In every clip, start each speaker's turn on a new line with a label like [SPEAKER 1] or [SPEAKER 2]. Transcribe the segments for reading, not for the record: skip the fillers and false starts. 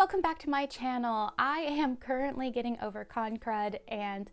[SPEAKER 1] welcome back to my channel. I am currently getting over con crud and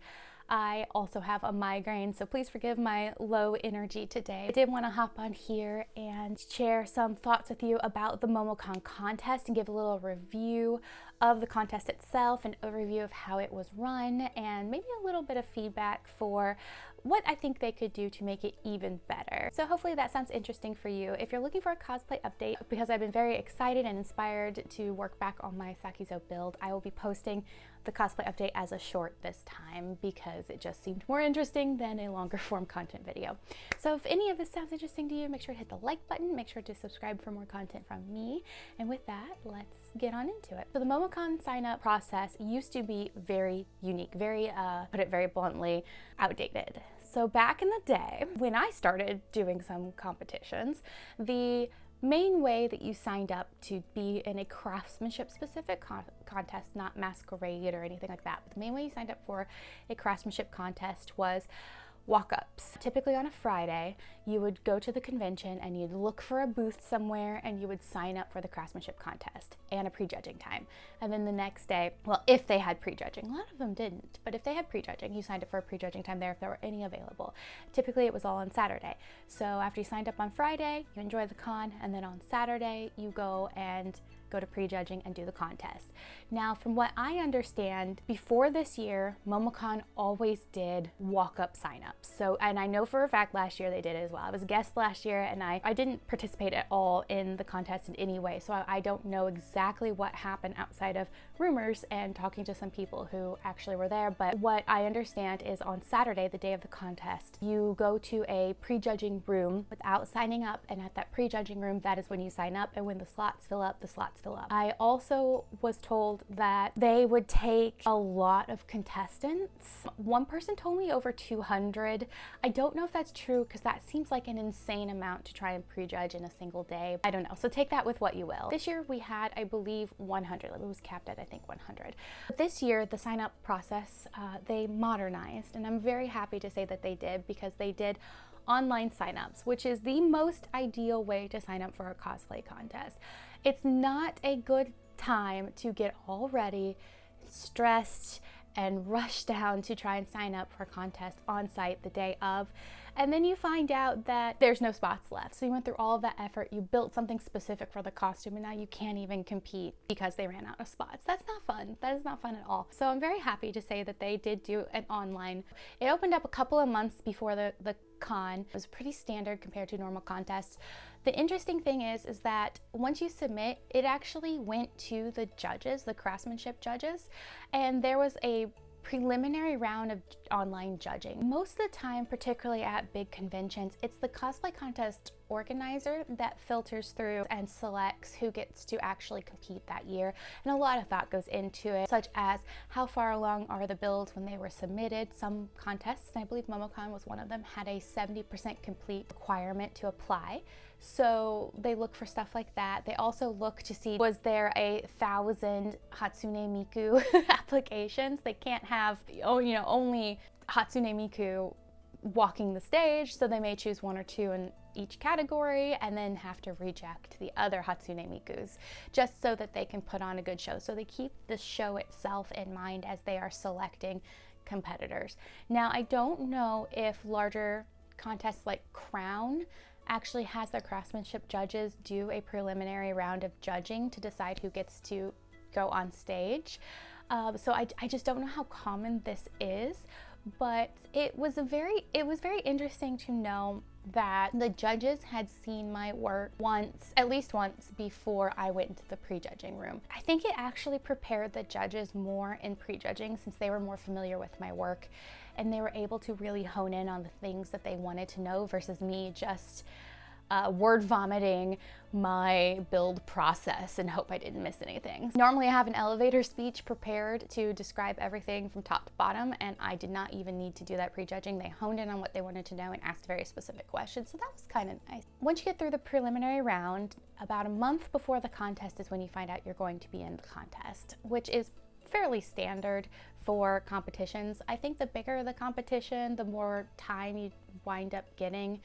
[SPEAKER 1] I also have a migraine, so please forgive my low energy today. I did want to hop on here and share some thoughts with you about the MomoCon contest and give a little review of the contest itself, an overview of how it was run, and maybe a little bit of feedback for what I think they could do to make it even better. So hopefully that sounds interesting for you. If you're looking for a cosplay update, because I've been very excited and inspired to work back on my Sakizo build, I will be posting the cosplay update as a short this time because it just seemed more interesting than a longer form content video. So if any of this sounds interesting to you, make sure to hit the like button, make sure to subscribe for more content from me. And with that, let's get on into it. So the MomoCon sign up process used to be very unique, very, put it very bluntly, outdated. So back in the day, when I started doing some competitions, the main way that you signed up to be in a craftsmanship specific contest, not masquerade or anything like that, but the main way you signed up for a craftsmanship contest was walk-ups. Typically on a Friday, you would go to the convention and you'd look for a booth somewhere and you would sign up for the craftsmanship contest and a prejudging time. And then the next day, well, if they had prejudging, a lot of them didn't, but if they had prejudging, you signed up for a prejudging time there if there were any available. Typically it was all on Saturday. So after you signed up on Friday, you enjoy the con, and then on Saturday you go to prejudging and do the contest. Now, from what I understand, before this year, MomoCon always did walk-up sign-ups. So, and I know for a fact last year they did it as well. I was a guest last year and I didn't participate at all in the contest in any way, so I don't know exactly what happened outside of rumors and talking to some people who actually were there. But what I understand is on Saturday, the day of the contest, you go to a prejudging room without signing up, and at that prejudging room, that is when you sign up, and when the slots fill up, the slots fill up. I also was told that they would take a lot of contestants. One person told me over 200. I don't know if that's true because that seems like an insane amount to try and prejudge in a single day. I don't know, so take that with what you will. This year we had, I believe, 100. It was capped at, I think, 100. But this year, the sign-up process, they modernized, and I'm very happy to say that they did, because they did online signups, which is the most ideal way to sign up for a cosplay contest. It's not a good time to get all ready, stressed, and rush down to try and sign up for a contest on site the day of, and then you find out that there's no spots left. So you went through all of that effort, you built something specific for the costume, and now you can't even compete because they ran out of spots. That's not fun. That is not fun at all. So I'm very happy to say that they did do an online. It opened up a couple of months before the con. It was pretty standard compared to normal contests. The interesting thing is that once you submit, it actually went to the judges, the craftsmanship judges, and there was a preliminary round of online judging. Most of the time, particularly at big conventions, it's the cosplay contest organizer that filters through and selects who gets to actually compete that year. And a lot of thought goes into it, such as how far along are the builds when they were submitted. Some contests, and I believe MomoCon was one of them, had a 70% complete requirement to apply. So they look for stuff like that. They also look to see, was there 1,000 Hatsune Miku applications? They can't have, only Hatsune Miku walking the stage, so they may choose one or two in each category and then have to reject the other Hatsune Mikus just so that they can put on a good show. So they keep the show itself in mind as they are selecting competitors. Now, I don't know if larger contests like Crown actually has their craftsmanship judges do a preliminary round of judging to decide who gets to go on stage. So I just don't know how common this is, but it was very interesting to know that the judges had seen my work at least once before I went into the prejudging room. I think it actually prepared the judges more in prejudging, since they were more familiar with my work and they were able to really hone in on the things that they wanted to know versus me just word vomiting my build process and hope I didn't miss anything. Normally I have an elevator speech prepared to describe everything from top to bottom, and I did not even need to do that prejudging. They honed in on what they wanted to know and asked very specific questions, so that was kind of nice. Once you get through the preliminary round, about a month before the contest is when you find out you're going to be in the contest, which is fairly standard for competitions. I think the bigger the competition, the more time you wind up getting.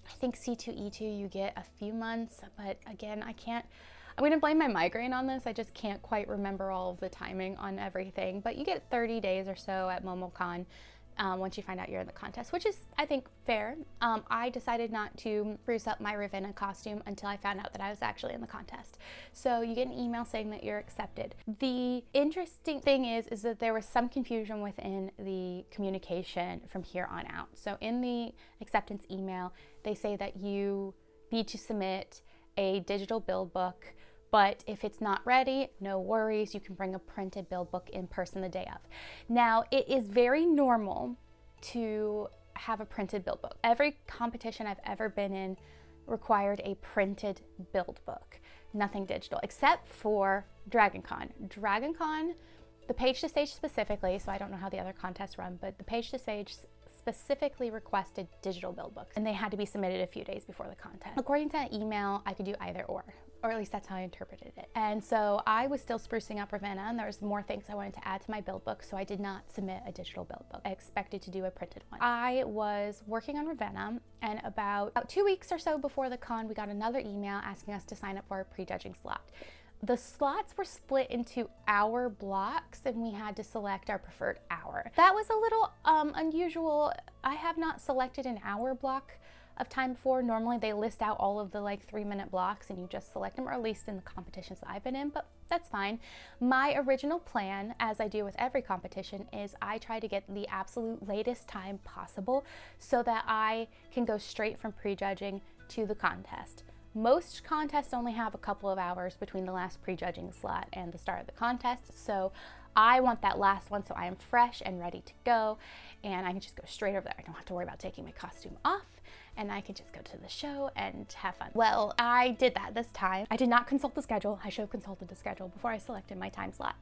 [SPEAKER 1] I think C2E2 you get a few months, but again, I'm gonna blame my migraine on this. I just can't quite remember all of the timing on everything, but you get 30 days or so at MomoCon once you find out you're in the contest, which is, I think, fair. I decided not to spruce up my Ravenna costume until I found out that I was actually in the contest. So you get an email saying that you're accepted. The interesting thing is that there was some confusion within the communication from here on out. So in the acceptance email, they say that you need to submit a digital build book, but if it's not ready, no worries, you can bring a printed build book in person the day of. Now, it is very normal to have a printed build book. Every competition I've ever been in required a printed build book, nothing digital, except for DragonCon. DragonCon, the Page to Stage specifically, so I don't know how the other contests run, but the Page to Stage specifically requested digital build books, and they had to be submitted a few days before the contest. According to that email, I could do either or at least that's how I interpreted it. And so I was still sprucing up Ravenna, and there was more things I wanted to add to my build book, so I did not submit a digital build book. I expected to do a printed one. I was working on Ravenna, and about 2 weeks or so before the con, we got another email asking us to sign up for a prejudging slot. The slots were split into hour blocks, and we had to select our preferred hour. That was a little unusual. I have not selected an hour block of time before. Normally they list out all of the 3-minute blocks and you just select them, or at least in the competitions that I've been in, but that's fine. My original plan, as I do with every competition, is I try to get the absolute latest time possible so that I can go straight from prejudging to the contest. Most contests only have a couple of hours between the last prejudging slot and the start of the contest, so I want that last one so I am fresh and ready to go, and I can just go straight over there. I don't have to worry about taking my costume off, and I can just go to the show and have fun. Well, I did that this time. I did not consult the schedule. I should have consulted the schedule before I selected my time slot,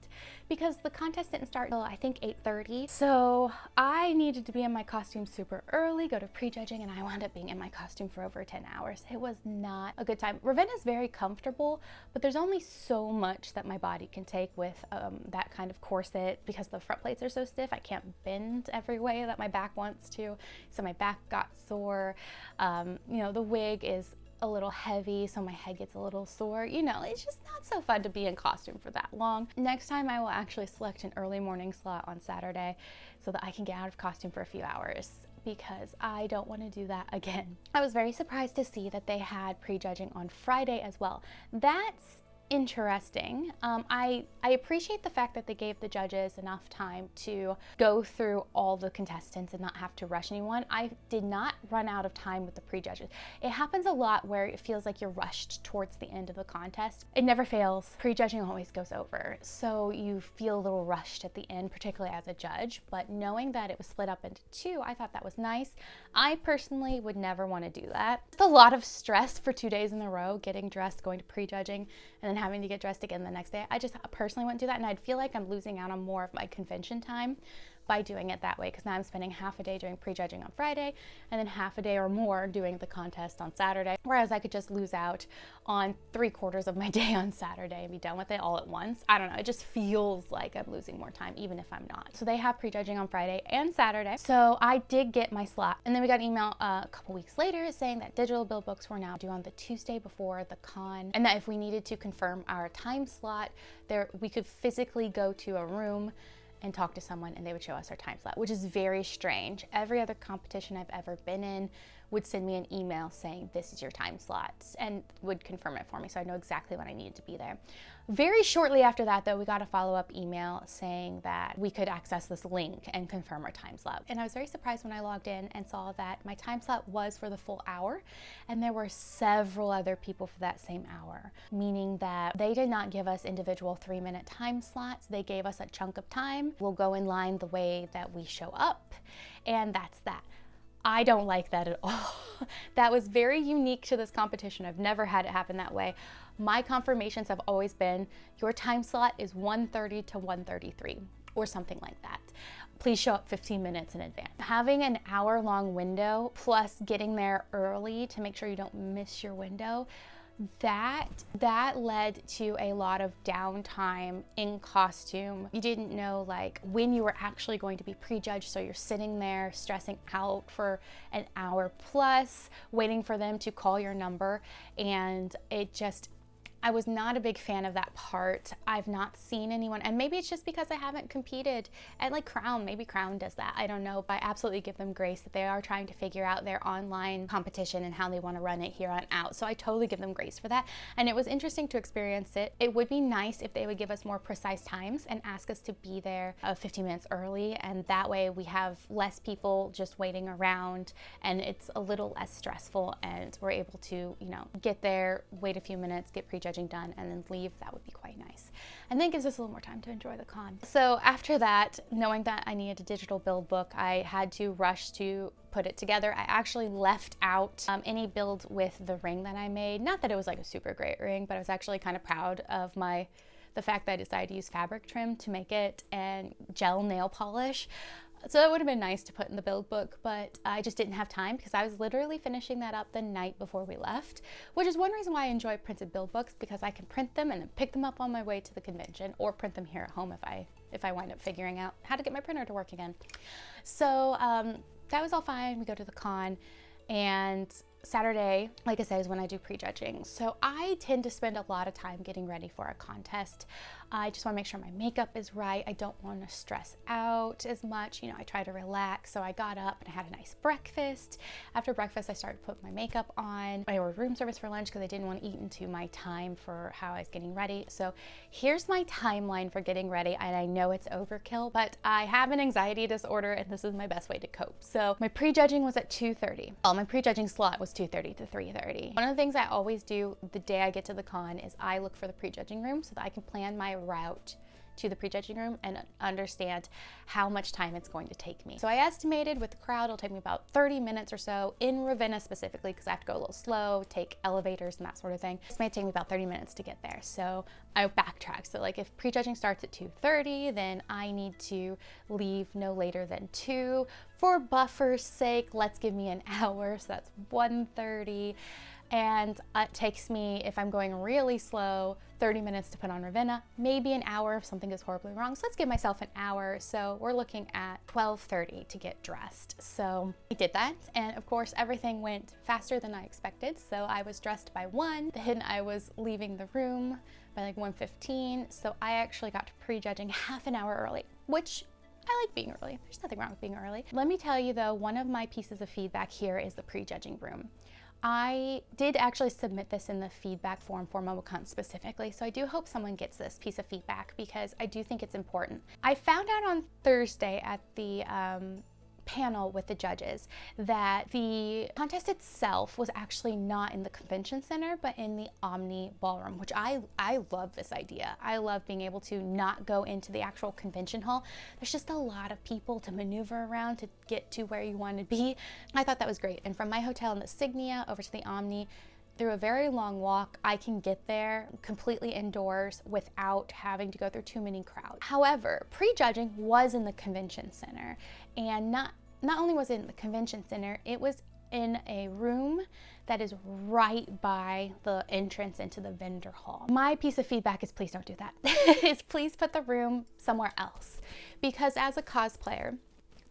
[SPEAKER 1] because the contest didn't start until I think 8:30. So I needed to be in my costume super early, go to prejudging, and I wound up being in my costume for over 10 hours. It was not a good time. Ravenna is very comfortable, but there's only so much that my body can take with that kind of corset, because the front plates are so stiff. I can't bend every way that my back wants to, so my back got sore. The wig is a little heavy, so my head gets a little sore. It's just not so fun to be in costume for that long. Next time I will actually select an early morning slot on Saturday so that I can get out of costume for a few hours, because I don't want to do that again. I was very surprised to see that they had prejudging on Friday as well. That's interesting. I appreciate the fact that they gave the judges enough time to go through all the contestants and not have to rush anyone. I did not run out of time with the prejudges. It happens a lot where it feels like you're rushed towards the end of the contest. It never fails. Prejudging always goes over, so you feel a little rushed at the end, particularly as a judge, but knowing that it was split up into two, I thought that was nice. I personally would never want to do that. It's a lot of stress for 2 days in a row, getting dressed, going to prejudging, and then having to get dressed again the next day. I just personally wouldn't do that, and I'd feel like I'm losing out on more of my convention time by doing it that way, because now I'm spending half a day doing prejudging on Friday and then half a day or more doing the contest on Saturday, whereas I could just lose out on 3/4 of my day on Saturday and be done with it all at once. I don't know, it just feels like I'm losing more time even if I'm not. So they have prejudging on Friday and Saturday, so I did get my slot, and then we got an email a couple weeks later saying that digital build books were now due on the Tuesday before the con, and that if we needed to confirm our time slot, we could physically go to a room and talk to someone and they would show us our time slot, which is very strange. Every other competition I've ever been in would send me an email saying this is your time slot and would confirm it for me, so I know exactly when I needed to be there. Very shortly after that though, we got a follow-up email saying that we could access this link and confirm our time slot, and I was very surprised when I logged in and saw that my time slot was for the full hour, and there were several other people for that same hour, meaning that they did not give us individual 3-minute time slots. They gave us a chunk of time. We'll go in line the way that we show up, and that's that. I don't like that at all. That was very unique to this competition. I've never had it happen that way. My confirmations have always been, your time slot is 1:30 to 1:33 or something like that. Please show up 15 minutes in advance. Having an hour-long window plus getting there early to make sure you don't miss your window, that led to a lot of downtime in costume. You didn't know when you were actually going to be prejudged, so you're sitting there stressing out for an hour plus, waiting for them to call your number, and I was not a big fan of that part. I've not seen anyone, and maybe it's just because I haven't competed at like Crown. Maybe Crown does that, I don't know, but I absolutely give them grace that they are trying to figure out their online competition and how they want to run it here on out. So I totally give them grace for that, and it was interesting to experience it. It would be nice if they would give us more precise times and ask us to be there 15 minutes early, and that way we have less people just waiting around and it's a little less stressful, and we're able to, you know, get there, wait a few minutes, get prejudging done, and then leave. That would be quite nice. And then it gives us a little more time to enjoy the con. So after that, knowing that I needed a digital build book, I had to rush to put it together. I actually left out any build with the ring that I made. Not that it was like a super great ring, but I was actually kind of proud of the fact that I decided to use fabric trim to make it and gel nail polish. So that would have been nice to put in the build book, but I just didn't have time because I was literally finishing that up the night before we left, which is one reason why I enjoy printed build books, because I can print them and then pick them up on my way to the convention, or print them here at home if I wind up figuring out how to get my printer to work again. So that was all fine. We go to the con, and Saturday, like I said, is when I do prejudging. So I tend to spend a lot of time getting ready for a contest. I just want to make sure my makeup is right. I don't want to stress out as much. You know, I try to relax. So I got up and I had a nice breakfast. After breakfast, I started putting my makeup on. I ordered room service for lunch because I didn't want to eat into my time for how I was getting ready. So here's my timeline for getting ready. And I know it's overkill, but I have an anxiety disorder and this is my best way to cope. So my prejudging was at 2:30. Well, my prejudging slot was 2:30 to 3:30. One of the things I always do the day I get to the con is I look for the prejudging room so that I can plan my route to the prejudging room and understand how much time it's going to take me. So I estimated with the crowd it'll take me about 30 minutes or so in Ravenna specifically, because I have to go a little slow, take elevators and that sort of thing. This may take me about 30 minutes to get there. So I backtrack. So like if prejudging starts at 2:30, then I need to leave no later than 2. For buffer's sake, let's give me an hour. So that's 1:30. And it takes me, if I'm going really slow, 30 minutes to put on Ravenna, maybe an hour if something goes horribly wrong. So let's give myself an hour. So we're looking at 12:30 to get dressed. So I did that. And of course, everything went faster than I expected. So I was dressed by 1, then I was leaving the room by like 1:15. So I actually got to prejudging half an hour early, which I like being early. There's nothing wrong with being early. Let me tell you though, one of my pieces of feedback here is the prejudging room. I did actually submit this in the feedback form for MomoCon's specifically, so I do hope someone gets this piece of feedback because I do think it's important. I found out on Thursday at the panel with the judges that the contest itself was actually not in the convention center but in the Omni ballroom, which I love this idea. I love being able to not go into the actual convention hall. There's just a lot of people to maneuver around to get to where you want to be. I thought that was great. And from my hotel in the Signia over to the Omni, through a very long walk, I can get there completely indoors without having to go through too many crowds. However, prejudging was in the convention center, and not only was it in the convention center, it was in a room that is right by the entrance into the vendor hall. My piece of feedback is please don't do that. Is please put the room somewhere else, because as a cosplayer,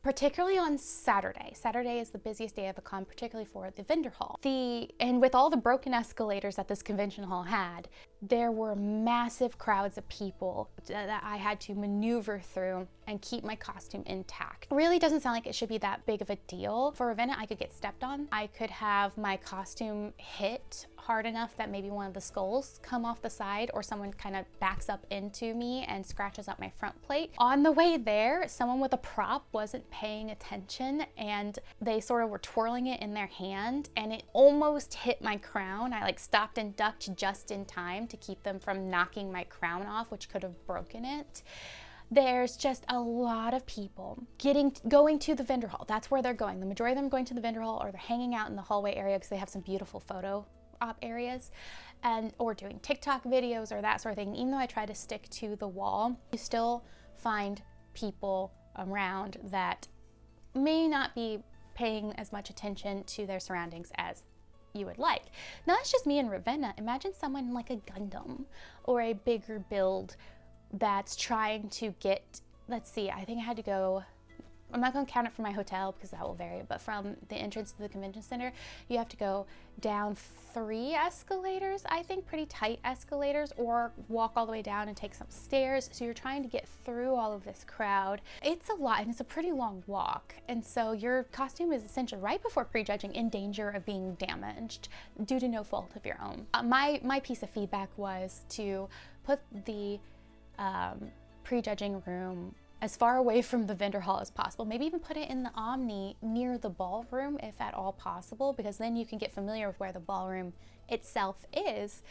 [SPEAKER 1] particularly on Saturday. Saturday is the busiest day of a con, particularly for the vendor hall. And with all the broken escalators that this convention hall had, there were massive crowds of people that I had to maneuver through and keep my costume intact. It really doesn't sound like it should be that big of a deal. For Ravenna, I could get stepped on. I could have my costume hit hard enough that maybe one of the skulls come off the side, or someone kind of backs up into me and scratches up my front plate. On the way there, someone with a prop wasn't paying attention and they sort of were twirling it in their hand and it almost hit my crown. I like stopped and ducked just in time to keep them from knocking my crown off, which could have broken it. There's just a lot of people going to the vendor hall. That's where they're going. The majority of them are going to the vendor hall, or they're hanging out in the hallway area because they have some beautiful photo op areas, or doing TikTok videos or that sort of thing. Even though I try to stick to the wall, you still find people around that may not be paying as much attention to their surroundings as you would like. Now that's just me in Ravenna. Imagine someone like a Gundam or a bigger build that's trying to get, let's see, I think I had to go I'm not going to count it from my hotel because that will vary, but from the entrance to the convention center, you have to go down 3 escalators, I think, pretty tight escalators, or walk all the way down and take some stairs. So you're trying to get through all of this crowd. It's a lot, and it's a pretty long walk. And so your costume is essentially right before prejudging in danger of being damaged due to no fault of your own. My piece of feedback was to put the prejudging room as far away from the vendor hall as possible. Maybe even put it in the Omni near the ballroom if at all possible, because then you can get familiar with where the ballroom itself is.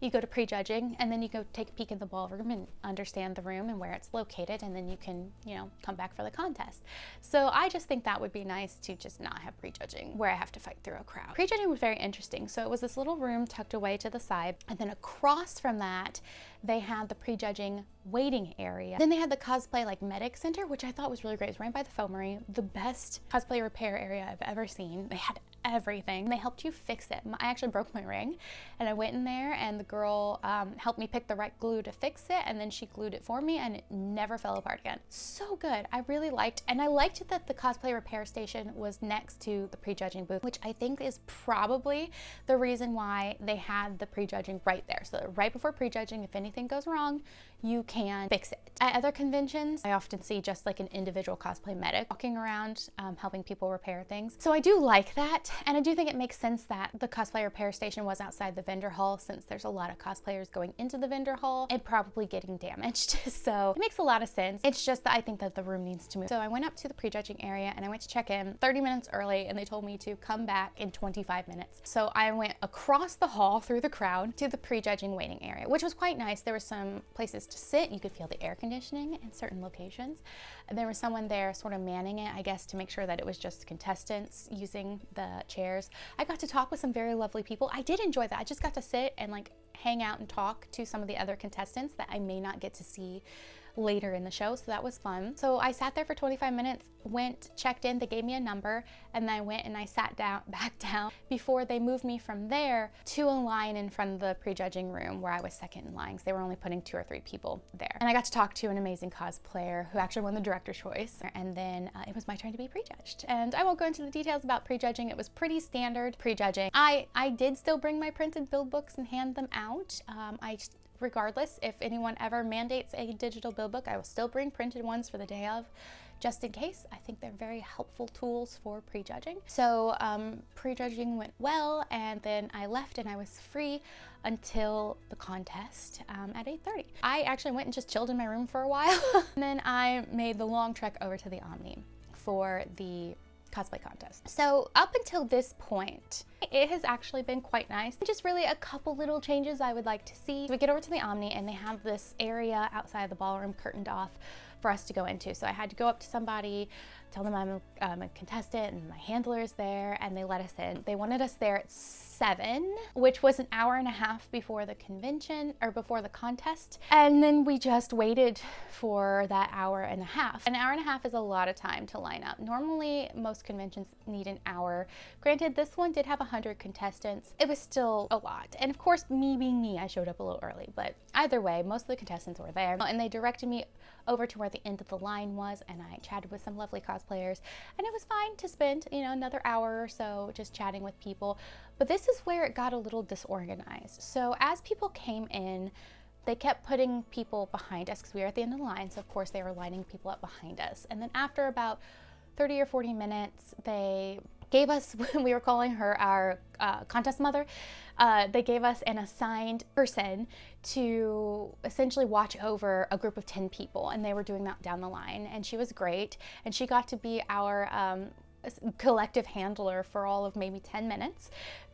[SPEAKER 1] You go to prejudging, and then you go take a peek in the ballroom and understand the room and where it's located, and then you can, you know, come back for the contest. So I just think that would be nice to just not have prejudging where I have to fight through a crowd. Prejudging was very interesting. So it was this little room tucked away to the side, and then across from that, they had the prejudging waiting area. Then they had the cosplay like medic center, which I thought was really great. It was ran by the Foamery, the best cosplay repair area I've ever seen. They had everything. They helped you fix it. I actually broke my ring, and I went in there, and the girl helped me pick the right glue to fix it, and then she glued it for me, and it never fell apart again. So good. I really liked, and I liked that the cosplay repair station was next to the prejudging booth, which I think is probably the reason why they had the prejudging right there. So right before prejudging, if anything goes wrong, you can fix it. At other conventions, I often see just like an individual cosplay medic walking around helping people repair things. So I do like that, and I do think it makes sense that the cosplay repair station was outside the vendor hall, since there's a lot of cosplayers going into the vendor hall and probably getting damaged. So it makes a lot of sense. It's just that I think that the room needs to move. So I went up to the prejudging area, and I went to check in 30 minutes early, and they told me to come back in 25 minutes. So I went across the hall through the crowd to the prejudging waiting area, which was quite nice. There were some places to sit. You could feel the air conditioning in certain locations. And there was someone there sort of manning it, I guess, to make sure that it was just contestants using the chairs. I got to talk with some very lovely people. I did enjoy that. I just got to sit and like hang out and talk to some of the other contestants that I may not get to see later in the show, so that was fun. So I sat there for 25 minutes, went, checked in, they gave me a number, and then I went and I sat back down before they moved me from there to a line in front of the prejudging room where I was second in line, because they were only putting 2 or 3 people there. And I got to talk to an amazing cosplayer who actually won the director's choice, and then it was my turn to be prejudged. And I won't go into the details about prejudging. It was pretty standard prejudging. I did still bring my printed build books and hand them out. Regardless, if anyone ever mandates a digital build book, I will still bring printed ones for the day of, just in case. I think they're very helpful tools for prejudging. So prejudging went well, and then I left and I was free until the contest at 8:30. I actually went and just chilled in my room for a while. And then I made the long trek over to the Omni for the cosplay contest. So up until this point, it has actually been quite nice. Just really a couple little changes I would like to see. We get over to the Omni, and they have this area outside the ballroom curtained off for us to go into. So I had to go up to somebody, tell them I'm a contestant and my handler is there, and they let us in. They wanted us there at 7, which was an hour and a half before the convention, or before the contest. And then we just waited for that hour and a half. An hour and a half is a lot of time to line up. Normally, most conventions need an hour. Granted, this one did have 100 contestants. It was still a lot. And of course, me being me, I showed up a little early, but either way, most of the contestants were there. And they directed me over to where the end of the line was, and I chatted with some lovely cosplayers, and it was fine to spend, you know, another hour or so just chatting with people. But this is where it got a little disorganized. So as people came in, they kept putting people behind us because we were at the end of the line, so of course they were lining people up behind us. And then after about 30 or 40 minutes, they gave us, we were calling her our contest mother, they gave us an assigned person to essentially watch over a group of 10 people, and they were doing that down the line, and she was great, and she got to be our collective handler for all of maybe 10 minutes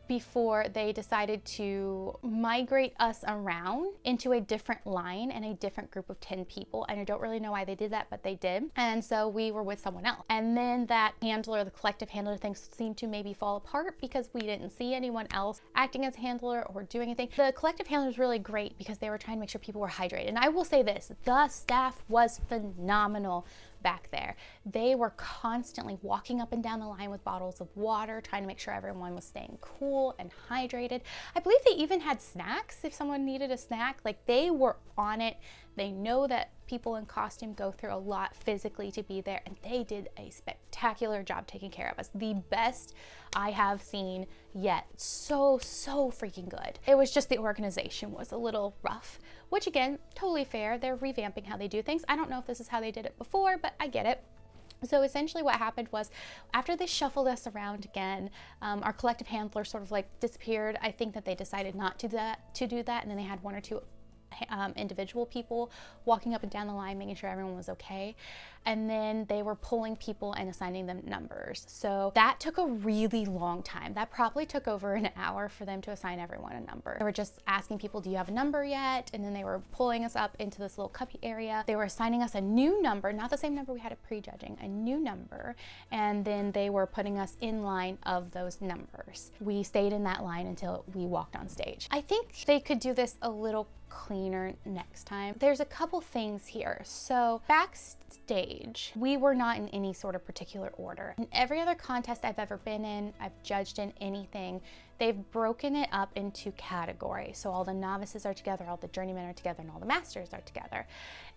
[SPEAKER 1] before they decided to migrate us around into a different line and a different group of 10 people. And I don't really know why they did that, but they did. And so we were with someone else. And then that handler, the collective handler thing, seemed to maybe fall apart because we didn't see anyone else acting as handler or doing anything. The collective handler was really great because they were trying to make sure people were hydrated. And I will say this, the staff was phenomenal back there. They were constantly walking up and down the line with bottles of water, trying to make sure everyone was staying cool and hydrated. I believe they even had snacks if someone needed a snack. Like, they were on it They know that people in costume go through a lot physically to be there, and they did a spectacular job taking care of us. The best I have seen yet. So freaking good. It was just the organization was a little rough, which again, totally fair. They're revamping how they do things. I don't know if this is how they did it before, but I get it. So essentially what happened was, after they shuffled us around again, our collective handler sort of like disappeared. I think that they decided not to do that, and then they had one or two individual people walking up and down the line making sure everyone was okay, and then they were pulling people and assigning them numbers. So that took a really long time. That probably took over an hour for them to assign everyone a number. They were just asking people, do you have a number yet? And then they were pulling us up into this little cuppy area. They were assigning us a new number, not the same number we had at prejudging, a new number, and then they were putting us in line of those numbers. We stayed in that line until we walked on stage. I think they could do this a little cleaner next time. There's a couple things here. So backstage, we were not in any sort of particular order. In every other contest I've ever been in, I've judged in anything, they've broken it up into categories. So all the novices are together, all the journeymen are together, and all the masters are together.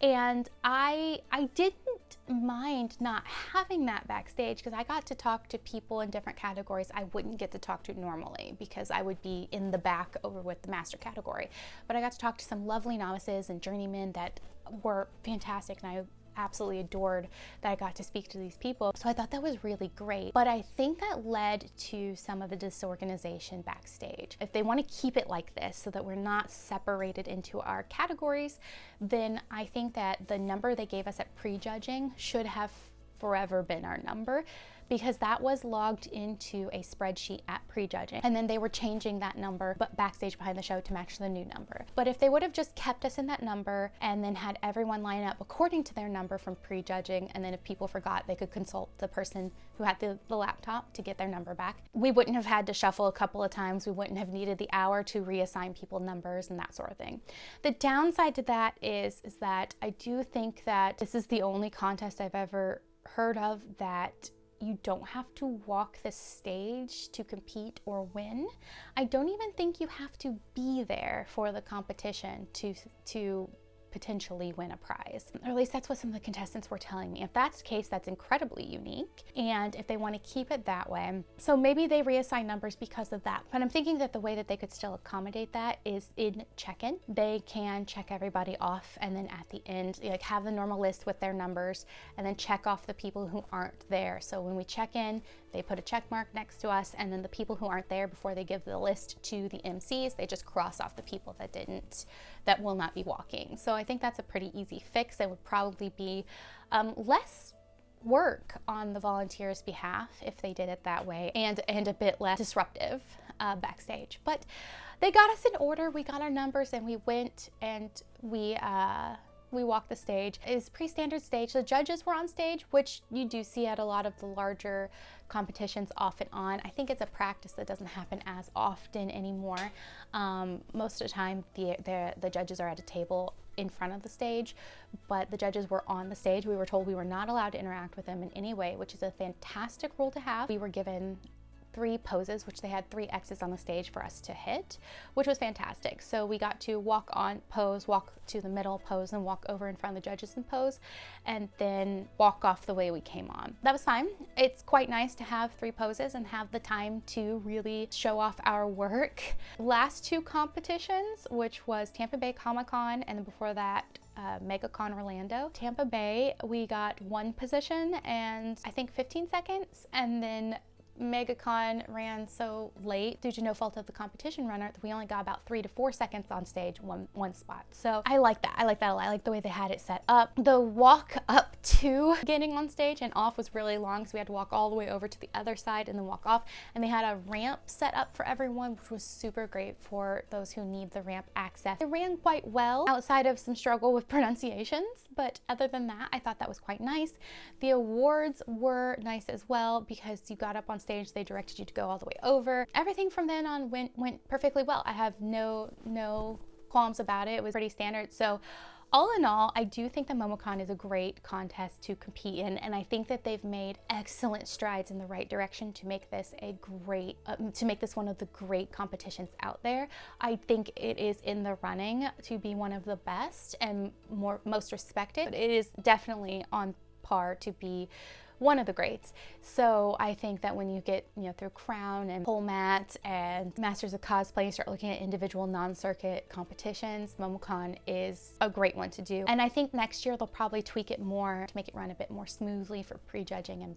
[SPEAKER 1] And I didn't mind not having that backstage, because I got to talk to people in different categories I wouldn't get to talk to normally, because I would be in the back over with the master category. But I got to talk to some lovely novices and journeymen that were fantastic, and I absolutely adored that I got to speak to these people. So I thought that was really great. But I think that led to some of the disorganization backstage. If they want to keep it like this so that we're not separated into our categories, then I think that the number they gave us at prejudging should have forever been our number, because that was logged into a spreadsheet at prejudging, and then they were changing that number but backstage behind the show to match the new number. But if they would have just kept us in that number and then had everyone line up according to their number from prejudging, and then if people forgot, they could consult the person who had the laptop to get their number back, we wouldn't have had to shuffle a couple of times. We wouldn't have needed the hour to reassign people numbers and that sort of thing. The downside to that is that I do think that this is the only contest I've ever heard of that you don't have to walk the stage to compete or win. I don't even think you have to be there for the competition to potentially win a prize. Or at least that's what some of the contestants were telling me. If that's the case, that's incredibly unique. And if they want to keep it that way, so maybe they reassign numbers because of that. But I'm thinking that the way that they could still accommodate that is in check-in. They can check everybody off, and then at the end, like, have the normal list with their numbers, and then check off the people who aren't there. So when we check in, they put a check mark next to us, and then the people who aren't there, before they give the list to the MCs, they just cross off the people that will not be walking. So I think that's a pretty easy fix. It would probably be less work on the volunteers' behalf if they did it that way, and a bit less disruptive backstage. But they got us in order. We got our numbers, and we went and we walked the stage. It's pretty standard stage. The judges were on stage, which you do see at a lot of the larger competitions off and on. I think it's a practice that doesn't happen as often anymore. Most of the time, the judges are at a table in front of the stage, but the judges were on the stage. We were told we were not allowed to interact with them in any way, which is a fantastic rule to have. We were given 3 poses, which they had 3 X's on the stage for us to hit, which was fantastic. So we got to walk on, pose, walk to the middle, pose, and walk over in front of the judges and pose, and then walk off the way we came on. That was fine. It's quite nice to have 3 poses and have the time to really show off our work. Last 2 competitions, which was Tampa Bay Comic-Con, and then before that, MegaCon Orlando. Tampa Bay, we got 1 position and I think 15 seconds, and then MegaCon ran so late due to no fault of the competition runner that we only got about 3 to 4 seconds on stage, one spot. So I like that. I like that a lot. I like the way they had it set up. The walk up to getting on stage and off was really long, so we had to walk all the way over to the other side and then walk off. And they had a ramp set up for everyone, which was super great for those who need the ramp access. It ran quite well outside of some struggle with pronunciations, but other than that, I thought that was quite nice. The awards were nice as well, because you got up on stage, they directed you to go all the way over. Everything from then on went perfectly well. I have no qualms about it. It was pretty standard. So all in all, I do think that MomoCon is a great contest to compete in, and I think that they've made excellent strides in the right direction to make this one of the great competitions out there. I think it is in the running to be one of the best and most respected, but it is definitely on par to be one of the greats. So I think that when you get, through Crown and Pole Mat and Masters of Cosplay, you start looking at individual non-circuit competitions, MomoCon is a great one to do. And I think next year they'll probably tweak it more to make it run a bit more smoothly for prejudging and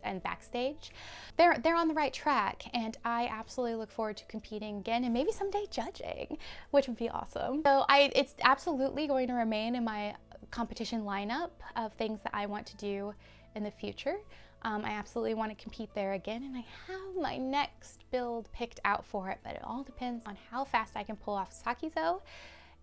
[SPEAKER 1] and backstage. They're on the right track, and I absolutely look forward to competing again and maybe someday judging, which would be awesome. So it's absolutely going to remain in my competition lineup of things that I want to do in the future. I absolutely want to compete there again, and I have my next build picked out for it, but it all depends on how fast I can pull off Sakizo.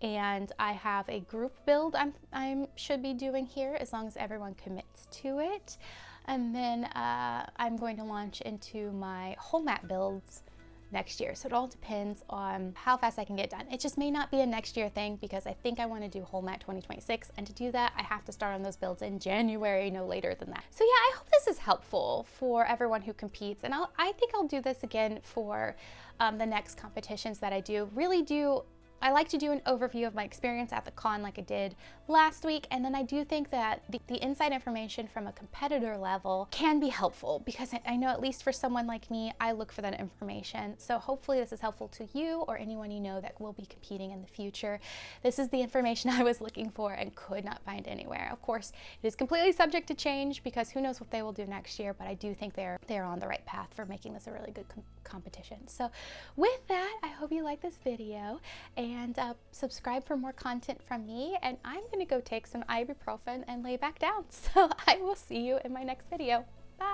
[SPEAKER 1] And I have a group build I should be doing here as long as everyone commits to it. And then I'm going to launch into my whole mat builds next year. So it all depends on how fast I can get done. It just may not be a next year thing because I think I want to do whole mat 2026, and to do that I have to start on those builds in January, no later than that. So yeah, I hope this is helpful for everyone who competes, and I think I'll do this again for the next competitions that I do. I like to do an overview of my experience at the con like I did last week, and then I do think that the inside information from a competitor level can be helpful, because I know at least for someone like me, I look for that information. So hopefully this is helpful to you or anyone you know that will be competing in the future. This is the information I was looking for and could not find anywhere. Of course, it is completely subject to change because who knows what they will do next year, but I do think they're on the right path for making this a really good competition. So with that, I hope you like this video, and subscribe for more content from me, and I'm gonna go take some ibuprofen and lay back down. So I will see you in my next video. Bye.